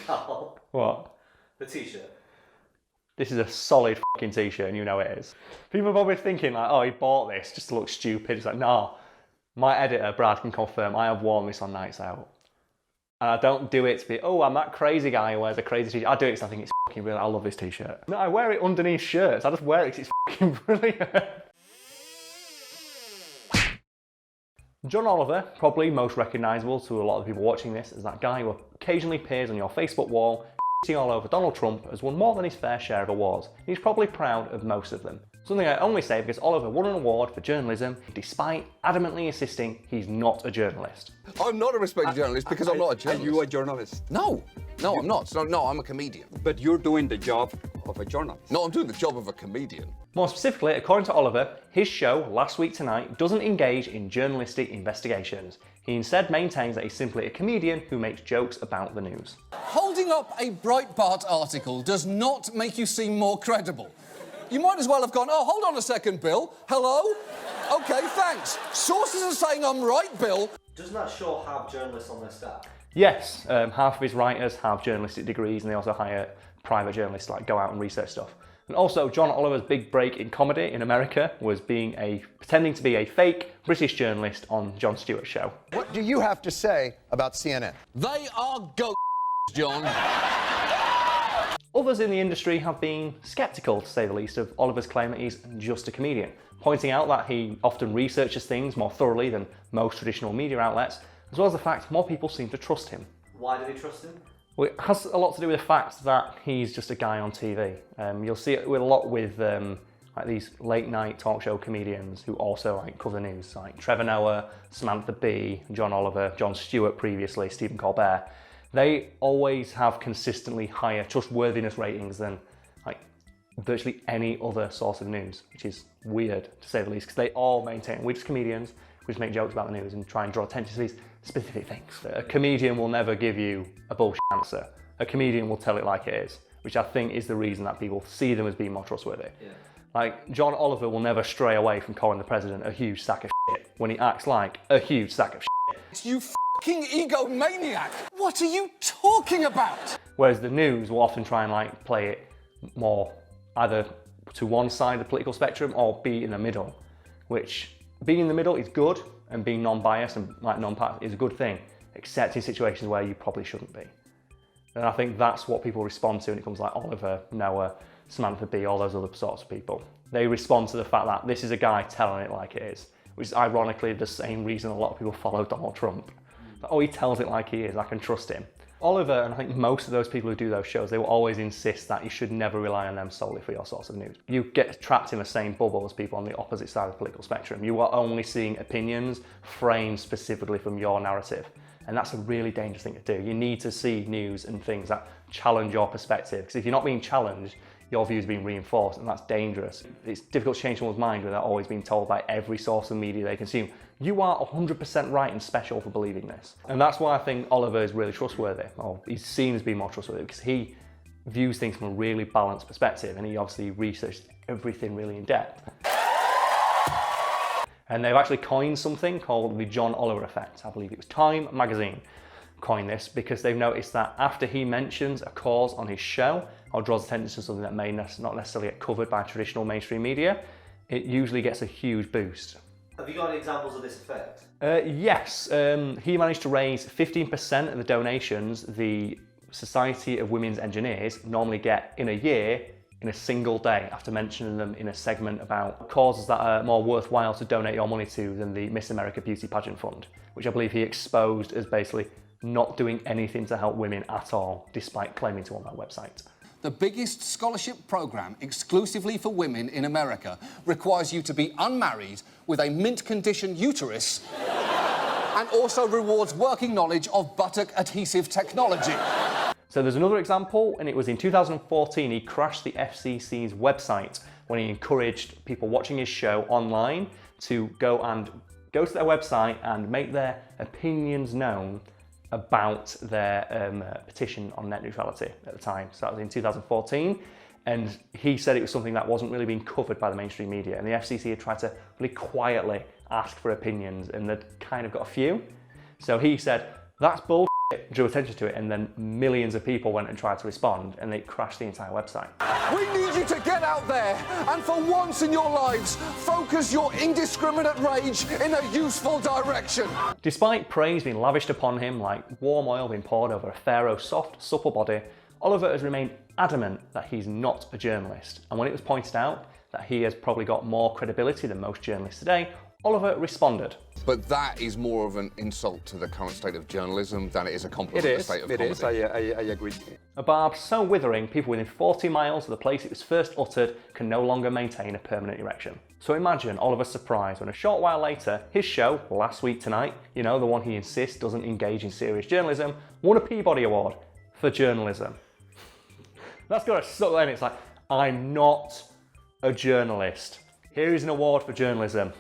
Carl. What? The t-shirt. This is a solid fucking t-shirt and you know it is. People are probably thinking like, oh, he bought this just to look stupid. It's like, no. My editor, Brad, can confirm I have worn this on nights out. And I don't do it to be, oh, I'm that crazy guy who wears a crazy t-shirt. I do it because I think it's fucking brilliant. I love this t-shirt. No, I wear it underneath shirts. I just wear it because it's fucking brilliant. John Oliver, probably most recognisable to a lot of people watching this, as that guy who occasionally appears on your Facebook wall, all over Donald Trump, has won more than his fair share of awards. He's probably proud of most of them. Something I only say because Oliver won an award for journalism, despite adamantly insisting he's not a journalist. I'm not a respected journalist because I'm not a journalist. Are you a journalist? No, I'm not. No, I'm a comedian. But you're doing the job of a journalist. No, I'm doing the job of a comedian. More specifically, according to Oliver, his show, Last Week Tonight, doesn't engage in journalistic investigations. He instead maintains that he's simply a comedian who makes jokes about the news. Holding up a Breitbart article does not make you seem more credible. You might as well have gone, oh, hold on a second, Bill. Hello? OK, thanks. Sources are saying I'm right, Bill. Doesn't that show have journalists on their staff? Yes, half of his writers have journalistic degrees and they also hire private journalists to go out and research stuff. And also, John Oliver's big break in comedy in America was pretending to be a fake British journalist on Jon Stewart's show. What do you have to say about CNN? They are ghosts, John. Others in the industry have been sceptical, to say the least, of Oliver's claim that he's just a comedian, pointing out that he often researches things more thoroughly than most traditional media outlets, as well as the fact more people seem to trust him. Why do they trust him? Well, it has a lot to do with the fact that he's just a guy on TV. You'll see it with a lot with these late night talk show comedians who also cover news, like Trevor Noah, Samantha Bee, John Oliver, Jon Stewart previously, Stephen Colbert. They always have consistently higher trustworthiness ratings than virtually any other source of news, which is weird to say the least, because they all maintain we're just comedians, we just make jokes about the news and try and draw attention to these specific things. A comedian will never give you a bullshit answer. A comedian will tell it like it is, which I think is the reason that people see them as being more trustworthy. Yeah. John Oliver will never stray away from calling the president a huge sack of shit when he acts like a huge sack of shit. You fucking egomaniac! What are you talking about? Whereas the news will often try and play it more either to one side of the political spectrum or be in the middle, which being in the middle is good and being non-biased and non-partisan is a good thing, except in situations where you probably shouldn't be. And I think that's what people respond to when it comes to Oliver, Noah, Samantha Bee, all those other sorts of people. They respond to the fact that this is a guy telling it like it is, which is ironically the same reason a lot of people follow Donald Trump. He tells it like he is, I can trust him. Oliver, and I think most of those people who do those shows, they will always insist that you should never rely on them solely for your source of news. You get trapped in the same bubble as people on the opposite side of the political spectrum. You are only seeing opinions framed specifically from your narrative. And that's a really dangerous thing to do. You need to see news and things that challenge your perspective, because if you're not being challenged, your view is being reinforced, and that's dangerous. It's difficult to change someone's mind without always being told by every source of media they consume, you are 100% right and special for believing this. And that's why I think Oliver is really trustworthy, or he's seen as being more trustworthy, because he views things from a really balanced perspective, and he obviously researched everything really in depth. And they've actually coined something called the John Oliver effect. I believe it was Time magazine coined this because they've noticed that after he mentions a cause on his show or draws attention to something that may not necessarily get covered by traditional mainstream media, it usually gets a huge boost. Have you got any examples of this effect? Yes, he managed to raise 15% of the donations the Society of Women's Engineers normally get in a year in a single day after mentioning them in a segment about causes that are more worthwhile to donate your money to than the Miss America Beauty Pageant Fund, which I believe he exposed as basically not doing anything to help women at all, despite claiming to on that website. The biggest scholarship program exclusively for women in America requires you to be unmarried with a mint condition uterus and also rewards working knowledge of buttock adhesive technology. So there's another example, and it was in 2014 he crashed the FCC's website when he encouraged people watching his show online to go to their website and make their opinions known about their petition on net neutrality at the time. So that was in 2014, and he said it was something that wasn't really being covered by the mainstream media, and the FCC had tried to really quietly ask for opinions, and they'd kind of got a few. So he said, that's bullshit, drew attention to it, and then millions of people went and tried to respond, and they crashed the entire website. We need you to get out there and for once in your lives, focus your indiscriminate rage in a useful direction. Despite praise being lavished upon him like warm oil being poured over a pharaoh's soft, supple body, Oliver has remained adamant that he's not a journalist. And when it was pointed out that he has probably got more credibility than most journalists today, Oliver responded. But that is more of an insult to the current state of journalism than it is a compliment to the state of comedy. It is, I agree. A barb so withering, people within 40 miles of the place it was first uttered can no longer maintain a permanent erection. So imagine Oliver's surprise when a short while later, his show, Last Week Tonight, you know, the one he insists doesn't engage in serious journalism, won a Peabody Award for journalism. That's got to suck then. It's like, I'm not a journalist. Here is an award for journalism.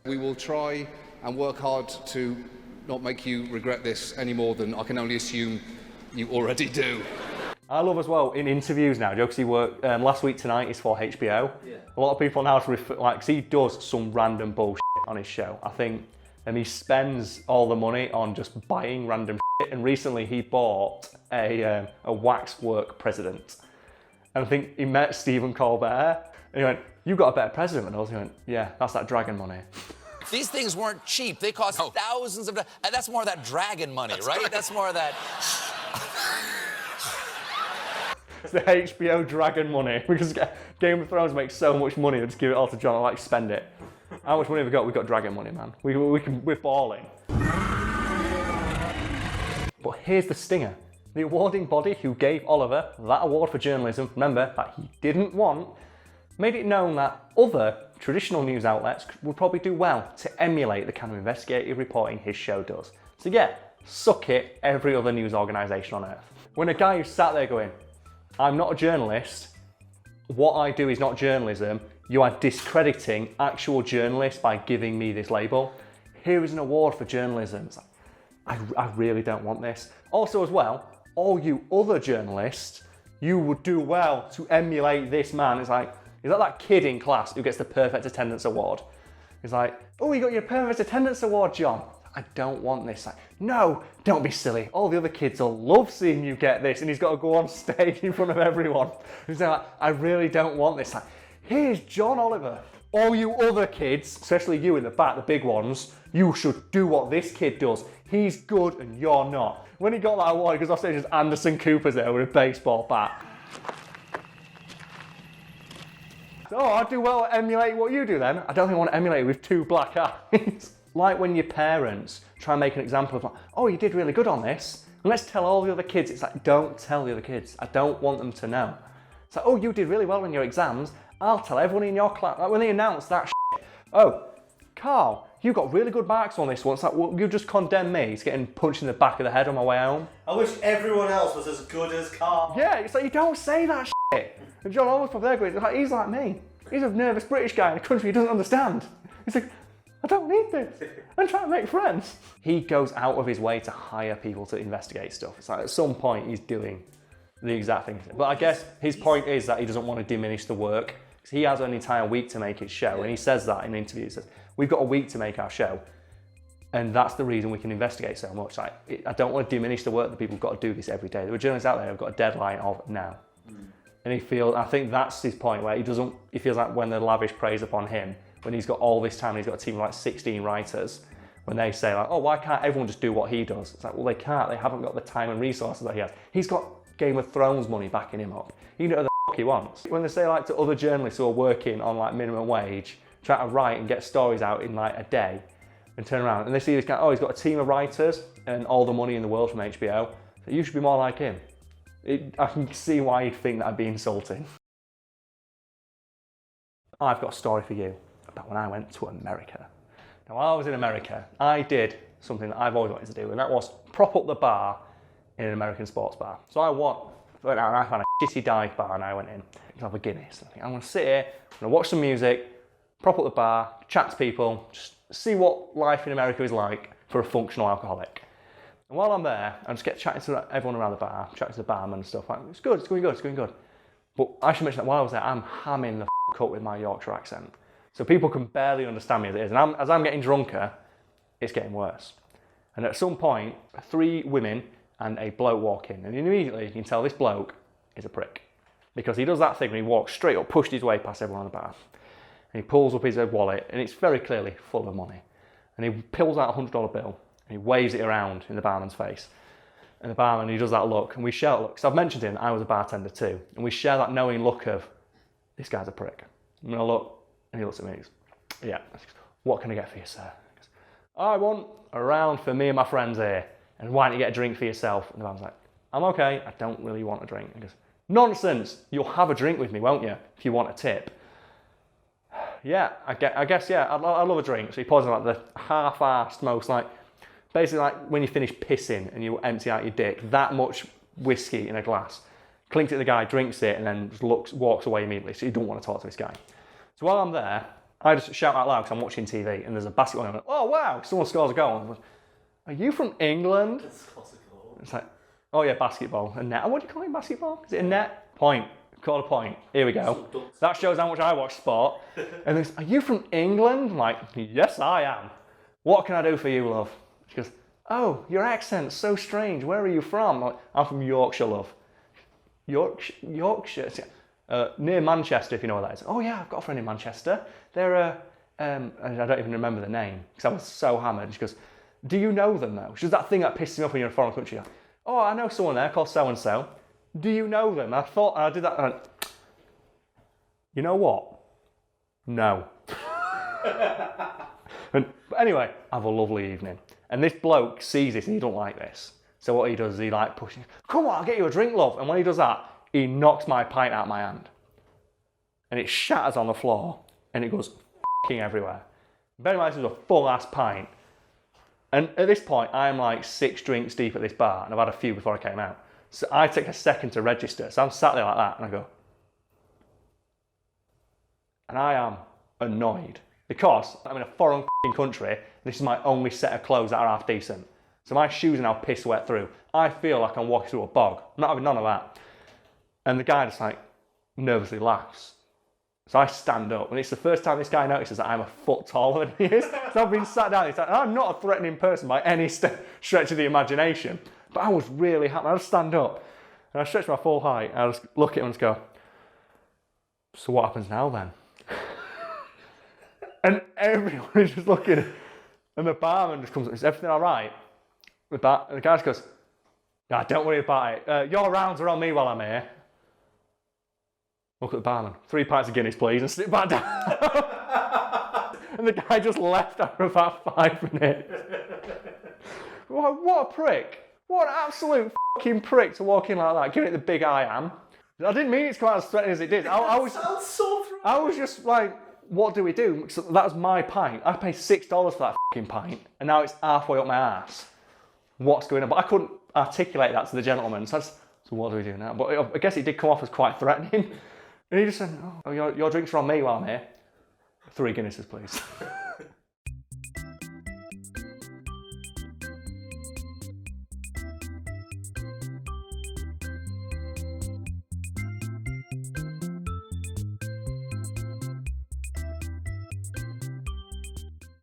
We will try and work hard to not make you regret this any more than I can only assume you already do. I love as well in interviews now, because he worked Last Week Tonight is for HBO. Yeah. A lot of people now refer, like, 'cause he does some random bullshit on his show, I think, and he spends all the money on just buying random shit. And recently he bought a waxwork president, and I think he met Stephen Colbert, and he went, "You got a better president than us." He went, "Yeah, that's that dragon money." These things weren't cheap. They cost thousands of dollars. That's more of that dragon money, right? That's more of that. It's the HBO dragon money, because Game of Thrones makes so much money, they just give it all to John and like spend it. How much money have we got? We've got dragon money, man. We're balling. But here's the stinger. The awarding body who gave Oliver that award for journalism, remember, that he didn't want, made it known that other traditional news outlets would probably do well to emulate the kind of investigative reporting his show does. So yeah, suck it, every other news organisation on earth. When a guy who's sat there going, I'm not a journalist, what I do is not journalism, you are discrediting actual journalists by giving me this label. Here is an award for journalism. I really don't want this. Also as well, all you other journalists, you would do well to emulate this man. It's like, is that kid in class who gets the perfect attendance award? He's like, oh, you got your perfect attendance award, John. I don't want this. Like, no, don't be silly. All the other kids will love seeing you get this, and he's got to go on stage in front of everyone. He's like, I really don't want this. Like, here's John Oliver. All you other kids, especially you in the back, the big ones, you should do what this kid does. He's good and you're not. When he got that award, he goes off stage as Anderson Cooper's there with a baseball bat. So, oh, I do well at emulate what you do then. I don't think I want to emulate with two black eyes. Like when your parents try and make an example of, like, oh, you did really good on this. And let's tell all the other kids. It's like, don't tell the other kids. I don't want them to know. It's like, oh, you did really well in your exams. I'll tell everyone in your class. Like when they announce that shit. Oh, Carl, you got really good marks on this one. It's like, well, you just condemned me to getting punched in the back of the head on my way home. I wish everyone else was as good as Karl. Yeah, it's like, you don't say that shit. And John Oliver's probably there going, like, he's like me. He's a nervous British guy in a country he doesn't understand. He's like, I don't need this. I'm trying to make friends. He goes out of his way to hire people to investigate stuff. It's like at some point he's doing the exact thing. But I guess his point is that he doesn't want to diminish the work. Because he has an entire week to make his show. And he says that in an interview. He says, we've got a week to make our show. And that's the reason we can investigate so much. Like, I don't want to diminish the work that people have got to do this every day. There are journalists out there who've got a deadline of now. And I think that's his point, where he feels like when they lavish praise upon him, when he's got all this time, he's got a team of like 16 writers, when they say like, oh, why can't everyone just do what he does? It's like, well, they can't. They haven't got the time and resources that he has. He's got Game of Thrones money backing him up. He can do whatever the fuck he wants. When they say like to other journalists who are working on like minimum wage, trying to write and get stories out in like a day, and turn around and they see this guy, oh, he's got a team of writers and all the money in the world from HBO, so you should be more like him. I can see why you'd think that'd be insulting. I've got a story for you about when I went to America. Now, while I was in America, I did something that I've always wanted to do, and that was prop up the bar in an American sports bar. So I went out and I found a shitty dive bar and I went in to have a Guinness. I think, I'm going to sit here, I'm going to watch some music, prop up the bar, chat to people, just see what life in America is like for a functional alcoholic. And while I'm there, I just get chatting to everyone around the bar, chatting to the barman and stuff. Like, it's good, it's going good, it's going good. But I should mention that while I was there, I'm hamming the up with my Yorkshire accent. So people can barely understand me as it is. And as I'm getting drunker, it's getting worse. And at some point, 3 women and a bloke walk in. And immediately you can tell this bloke is a prick. Because he does that thing when he walks straight up, pushed his way past everyone on the bar. And he pulls up his wallet, and it's very clearly full of money. And he pulls out a $100 bill, and he waves it around in the barman's face. And the barman, he does that look, and we share that look. So I've mentioned him, I was a bartender too. And we share that knowing look of, this guy's a prick. And I look, and he looks at me, he goes, yeah. I said, what can I get for you, sir? He goes, I want a round for me and my friends here. And why don't you get a drink for yourself? And the barman's like, I'm okay, I don't really want a drink. He goes, nonsense, you'll have a drink with me, won't you, if you want a tip? Yeah, I guess, yeah, I love a drink. So he pours in like the half-assed, most like, basically like when you finish pissing and you empty out your dick, that much whiskey in a glass. Clinks it to the guy, drinks it, and then just walks away immediately. So you don't want to talk to this guy. So while I'm there, I just shout out loud because I'm watching TV, and there's a basketball game. Oh wow, someone scores a goal. I'm like, are you from England? It's like, oh yeah, basketball. A net. What do you call it, basketball? Is it a net? Point. Call a point. Here we go. That shows how much I watch sport. And there's, are you from England? I'm like, yes, I am. What can I do for you, love? She goes, oh, your accent's so strange. Where are you from? I'm like, I'm from Yorkshire, love. Yorkshire? Near Manchester, if you know where that is. Oh yeah, I've got a friend in Manchester. They're I don't even remember the name because I was so hammered. She goes, do you know them though? She does that thing that pisses me off when you're in a foreign country. Like, oh, I know someone there called so and so. Do you know them? And I did that. And you know what? No. But anyway, have a lovely evening. And this bloke sees this and he don't like this. So what he does is he like pushes, come on, I'll get you a drink, love. And when he does that, he knocks my pint out of my hand. And it shatters on the floor and it goes f***ing everywhere. Bear in mind, this was a full ass pint. And at this point, I'm like 6 drinks deep at this bar and I've had a few before I came out. So I take a second to register. So I'm sat there like that and I go, and I am annoyed because I'm in a foreign country. This is my only set of clothes that are half decent. So my shoes are now piss wet through. I feel like I'm walking through a bog. I'm not having none of that. And the guy just like nervously laughs. So I stand up, and it's the first time this guy notices that I'm a foot taller than he is. So I've been sat down. He's like, I'm not a threatening person by any stretch of the imagination. But I was really happy. I just stand up, and I stretch my full height, and I just look at him and just go, so what happens now then? And everyone is just looking, and the barman just comes up, is everything all right? And the guy just goes, nah, don't worry about it. Your rounds are on me while I'm here. Look at the barman. 3 pints of Guinness, please, and sit back down. And the guy just left after about 5 minutes. What a prick. What an absolute fucking prick to walk in like that, giving it the big I am. I didn't mean it to come out as threatening as it did. I was just like, what do we do? So that was my pint. I paid $6 for that fucking pint, and now it's halfway up my ass. What's going on? But I couldn't articulate that to the gentleman. So what do we do now? But I guess it did come off as quite threatening. And he just said, oh, your drinks are on me while I'm here. 3 Guinnesses, please.